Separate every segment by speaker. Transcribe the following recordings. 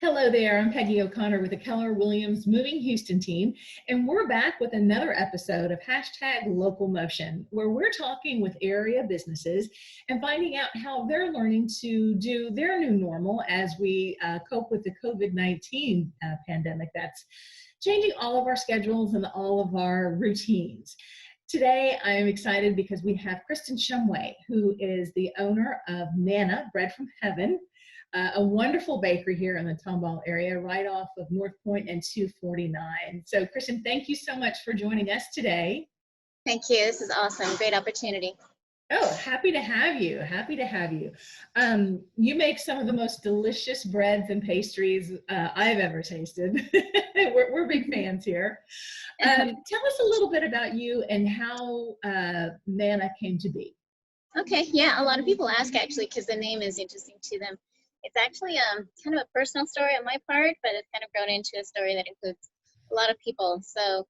Speaker 1: Hello there, I'm Peggy O'Connor with the Keller Williams Moving Houston team, and we're back with another episode of Hashtag Local Motion, where we're talking with area businesses and finding out how they're learning to do their new normal as we cope with the COVID-19 pandemic that's changing all of our schedules and all of our routines. Today, I'm excited because we have Christin Shumway, who is the owner of Manna Bread from Heaven, a wonderful bakery here in the Tomball area, right off of North Point and 249. So, Christian, thank you so much for joining us today.
Speaker 2: Thank you. This is awesome. Great opportunity.
Speaker 1: Oh, happy to have you. Happy to have you. You make some of the most delicious breads and pastries I've ever tasted. We're big fans here. Tell us a little bit about you and how Manna came to be.
Speaker 2: Okay, yeah, a lot of people ask actually because the name is interesting to them. It's actually kind of a personal story on my part, but it's kind of grown into a story that includes a lot of people. So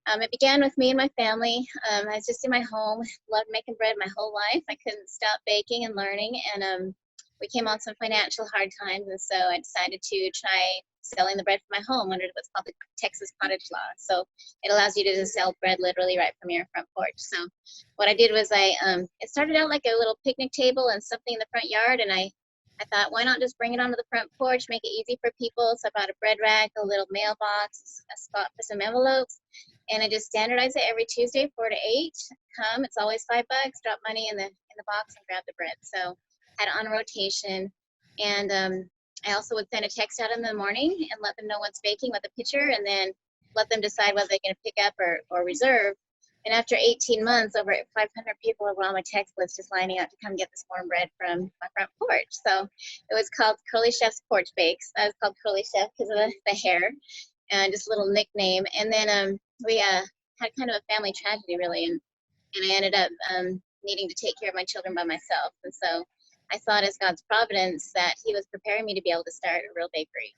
Speaker 2: it began with me and my family. I was just in my home, loved making bread my whole life. I couldn't stop baking and learning, and we came on some financial hard times, and so I decided to try selling the bread from my home under what's called the Texas cottage law. So it allows you to just sell bread literally right from your front porch. So what I did was it started out like a little picnic table and something in the front yard, and I thought, why not just bring it onto the front porch, make it easy for people. So I bought a bread rack, a little mailbox, a spot for some envelopes, and I just standardize it every Tuesday, 4 to 8. Come, it's always $5. Drop money in the box and grab the bread. So had it on rotation, and I also would send a text out in the morning and let them know what's baking with a picture, and then let them decide whether they're going to pick up or reserve. And after 18 months, over 500 people were on my text list just lining up to come get this warm bread from my front porch. So it was called Curly Chef's Porch Bakes. I was called Curly Chef because of the hair, and just a little nickname. And then we had kind of a family tragedy, really, and I ended up needing to take care of my children by myself. And so I saw it as God's providence that He was preparing me to be able to start a real bakery.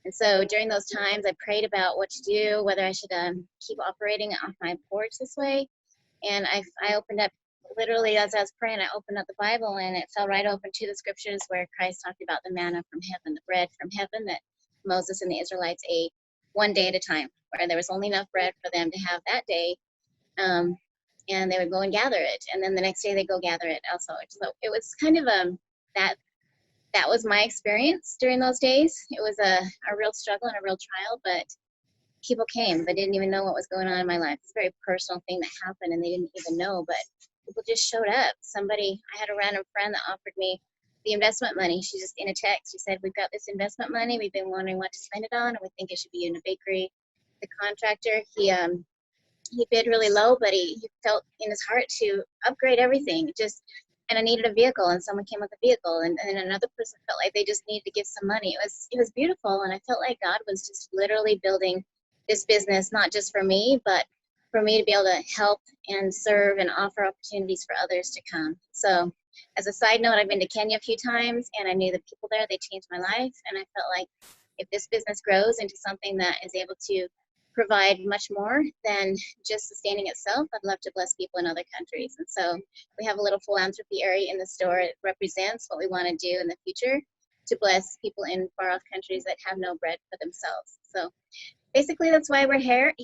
Speaker 2: And so during those times, I prayed about what to do, whether I should keep operating off my porch this way. And I opened up, literally as I was praying, I opened up the Bible, and it fell right open to the scriptures where Christ talked about the manna from heaven, the bread from heaven that Moses and the Israelites ate one day at a time, where there was only enough bread for them to have that day. And they would go and gather it. And then the next day they go gather it also. So it was kind of that was my experience during those days. It was a real struggle and a real trial, but people came. They didn't even know what was going on in my life. It's a very personal thing that happened, and they didn't even know, but people just showed up. I had a random friend that offered me the investment money. She just, in a text, she said, we've got this investment money. We've been wondering what to spend it on, and we think it should be in a bakery. The contractor, he bid really low, but he felt in his heart to upgrade everything. And I needed a vehicle, and someone came with a vehicle, and another person felt like they just needed to give some money. It was beautiful, and I felt like God was just literally building this business, not just for me, but for me to be able to help and serve and offer opportunities for others to come. So as a side note, I've been to Kenya a few times, and I knew the people there. They changed my life, and I felt like if this business grows into something that is able to provide much more than just sustaining itself, I'd love to bless people in other countries. And so we have a little philanthropy area in the store. It represents what we want to do in the future to bless people in far off countries that have no bread for themselves. So basically that's why we're here,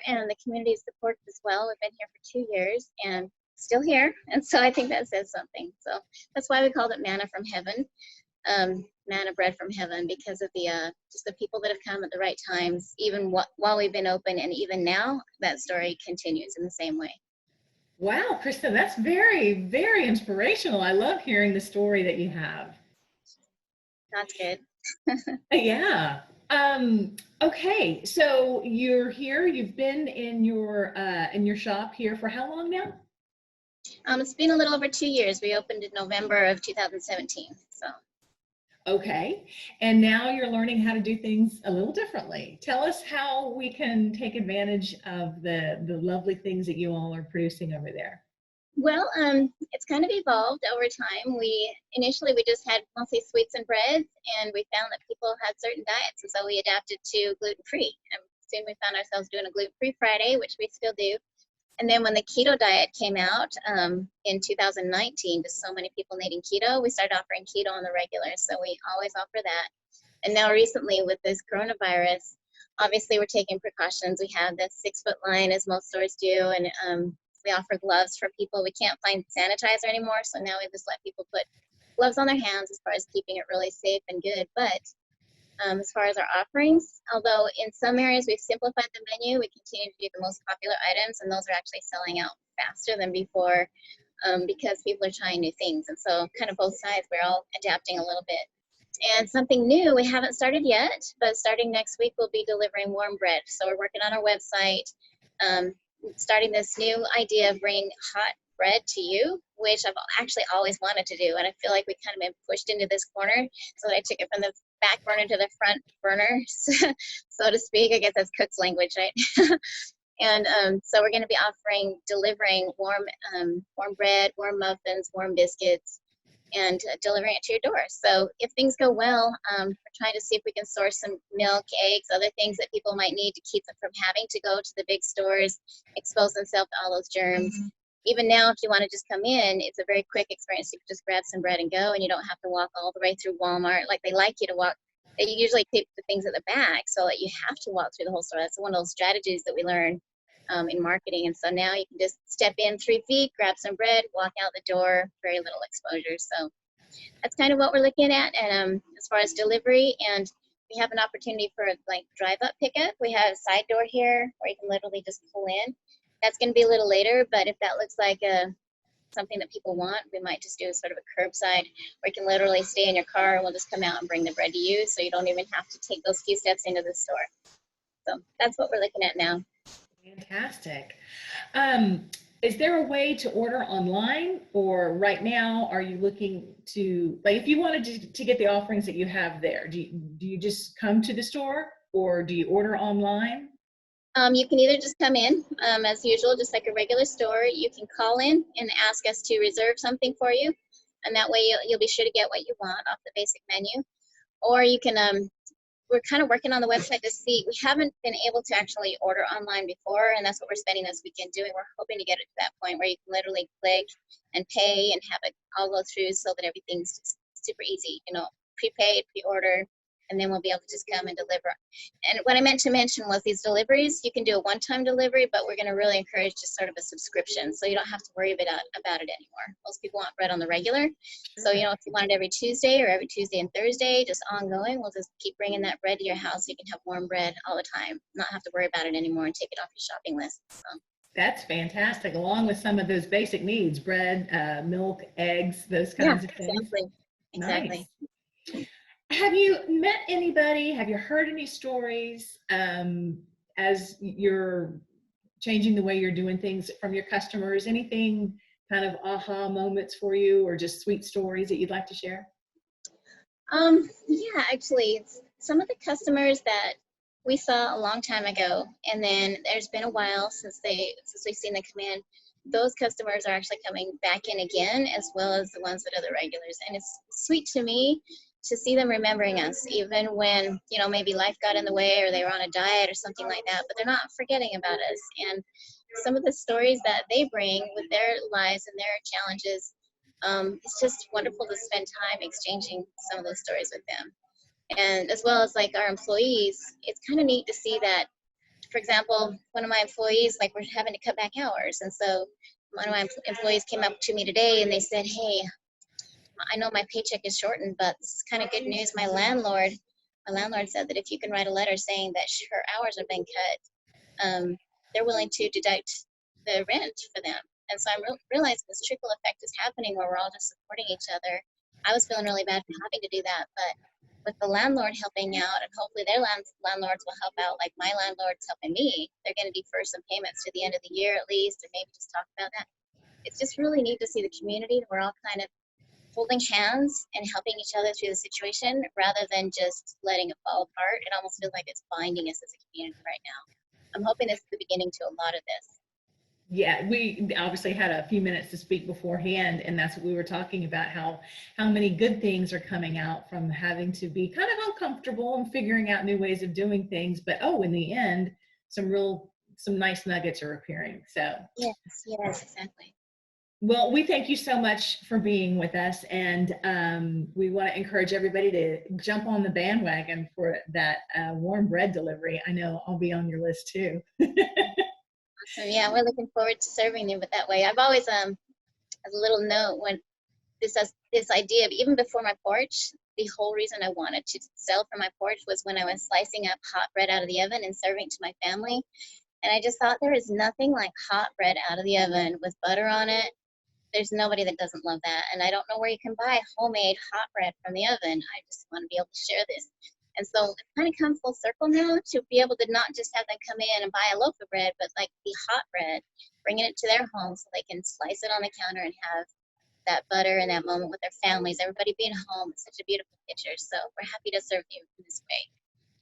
Speaker 2: and the community is supported as well. We've been here for 2 years and still here, and so I think that says something. So that's why we called it Manna from Heaven, Manna Bread from Heaven, because of the just the people that have come at the right times, even while we've been open, and even now that story continues in the same way.
Speaker 1: Wow, Kristen, that's very, very inspirational. I love hearing the story that you have.
Speaker 2: That's good.
Speaker 1: Yeah. Okay, so you're here. You've been in your shop here for how long now?
Speaker 2: It's been a little over 2 years. We opened in November of 2017. So.
Speaker 1: Okay, and now you're learning how to do things a little differently. Tell us how we can take advantage of the lovely things that you all are producing over there.
Speaker 2: Well, it's kind of evolved over time. Initially we just had mostly sweets and breads, and we found that people had certain diets, and so we adapted to gluten-free. And soon we found ourselves doing a gluten-free Friday, which we still do. And then when the keto diet came out in 2019, just so many people needing keto, we started offering keto on the regular. So we always offer that. And now recently with this coronavirus, obviously we're taking precautions. We have the 6-foot line as most stores do, and we offer gloves for people. We can't find sanitizer anymore, so now we just let people put gloves on their hands as far as keeping it really safe and good. But as far as our offerings, although in some areas we've simplified the menu, we continue to do the most popular items, and those are actually selling out faster than before because people are trying new things. And so kind of both sides, we're all adapting a little bit. And something new, we haven't started yet, but starting next week, we'll be delivering warm bread. So we're working on our website, starting this new idea of bringing hot bread to you, which I've actually always wanted to do. And I feel like we kind of been pushed into this corner. So I took it from the back burner to the front burner, so to speak. I guess that's cook's language, right? And so we're going to be delivering warm bread, warm muffins, warm biscuits, and delivering it to your door. So if things go well, we're trying to see if we can source some milk, eggs, other things that people might need to keep them from having to go to the big stores, expose themselves to all those germs. Mm-hmm. Even now, if you want to just come in, it's a very quick experience. You can just grab some bread and go, and you don't have to walk all the way through Walmart like they like you to walk. They usually keep the things at the back so that you have to walk through the whole store. That's one of those strategies that we learn in marketing. And so now you can just step in 3 feet, grab some bread, walk out the door, very little exposure. So that's kind of what we're looking at. And as far as delivery, and we have an opportunity for like drive-up pickup. We have a side door here where you can literally just pull in. That's going to be a little later, but if that looks like something that people want, we might just do sort of a curbside where you can literally stay in your car and we'll just come out and bring the bread to you, so you don't even have to take those few steps into the store. So that's what we're looking at now.
Speaker 1: Fantastic. Is there a way to order online, or right now are you looking to, like, if you wanted to get the offerings that you have there, do you just come to the store, or do you order online?
Speaker 2: You can either just come in as usual, just like a regular store. You can call in and ask us to reserve something for you, and that way you'll be sure to get what you want off the basic menu. Or you can we're kind of working on the website to see. We haven't been able to actually order online before, and that's what we're spending this weekend doing. We're hoping to get it to that point where you can literally click and pay and have it all go through so that everything's just super easy, prepaid, pre-order, and then we'll be able to just come and deliver. And what I meant to mention was these deliveries, you can do a one-time delivery, but we're going to really encourage just sort of a subscription, so you don't have to worry about it anymore. Most people want bread on the regular. So, if you want it every Tuesday or every Tuesday and Thursday, just ongoing, we'll just keep bringing that bread to your house so you can have warm bread all the time, not have to worry about it anymore and take it off your shopping list. So.
Speaker 1: That's fantastic, along with some of those basic needs, bread, milk, eggs, those kinds of things.
Speaker 2: Exactly.
Speaker 1: Nice. Have you met anybody? Have you heard any stories as you're changing the way you're doing things from your customers? Anything kind of aha moments for you, or just sweet stories that you'd like to share?
Speaker 2: Yeah, actually, it's some of the customers that we saw a long time ago, and then there's been a while since we've seen them come in. Those customers are actually coming back in again, as well as the ones that are the regulars. And it's sweet to me to see them remembering us, even when, maybe life got in the way or they were on a diet or something like that, but they're not forgetting about us. And some of the stories that they bring with their lives and their challenges, it's just wonderful to spend time exchanging some of those stories with them. And as well as like our employees, it's kind of neat to see that, for example, one of my employees, like, we're having to cut back hours. And so one of my employees came up to me today and they said, "Hey, I know my paycheck is shortened, but it's kind of good news. My landlord said that if you can write a letter saying that her hours have been cut, they're willing to deduct the rent for them." And so I'm realizing this trickle effect is happening where we're all just supporting each other. I was feeling really bad for having to do that, but with the landlord helping out, and hopefully their landlords will help out like my landlord's helping me, they're going to defer some payments to the end of the year at least, and maybe just talk about that. It's just really neat to see the community. We're all kind of holding hands and helping each other through the situation rather than just letting it fall apart. It almost feels like it's binding us as a community right now. I'm hoping this is the beginning to a lot of this.
Speaker 1: Yeah, we obviously had a few minutes to speak beforehand, and that's what we were talking about, how many good things are coming out from having to be kind of uncomfortable and figuring out new ways of doing things, but in the end, some nice nuggets are appearing. So
Speaker 2: yes, exactly.
Speaker 1: Well, we thank you so much for being with us, and we want to encourage everybody to jump on the bandwagon for that warm bread delivery. I know I'll be on your list too.
Speaker 2: So yeah, we're looking forward to serving you, but that way, I've always as a little note when this idea of even before my porch, the whole reason I wanted to sell from my porch was when I was slicing up hot bread out of the oven and serving to my family. And I just thought there is nothing like hot bread out of the oven with butter on it. There's nobody that doesn't love that. And I don't know where you can buy homemade hot bread from the oven. I just want to be able to share this. And so it's kind of come full circle now to be able to not just have them come in and buy a loaf of bread, but like the hot bread, bringing it to their home so they can slice it on the counter and have that butter and that moment with their families, everybody being home. It's such a beautiful picture. So we're happy to serve you in this way.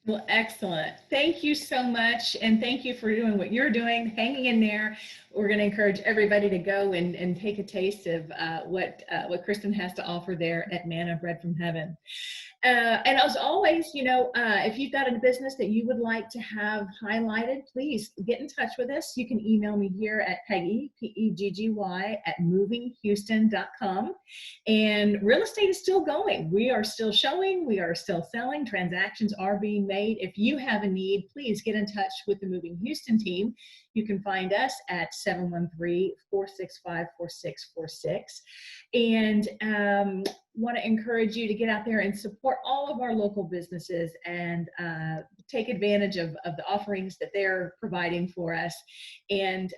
Speaker 1: Well, excellent. Thank you so much. And thank you for doing what you're doing, hanging in there. We're going to encourage everybody to go and take a taste of what Christin has to offer there at Manna Bread from Heaven. And as always, if you've got a business that you would like to have highlighted, please get in touch with us. You can email me here at Peggy, P-E-G-G-Y, at movinghouston.com. And real estate is still going. We are still showing. We are still selling. Transactions are being made. If you have a need, please get in touch with the Moving Houston team. You can find us at 713-465-4646. And want to encourage you to get out there and support all of our local businesses and take advantage of the offerings that they're providing for us. And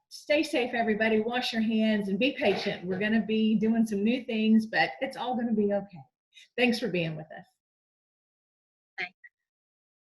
Speaker 1: stay safe, everybody. Wash your hands and be patient. We're going to be doing some new things, but it's all going to be okay. Thanks for being with us.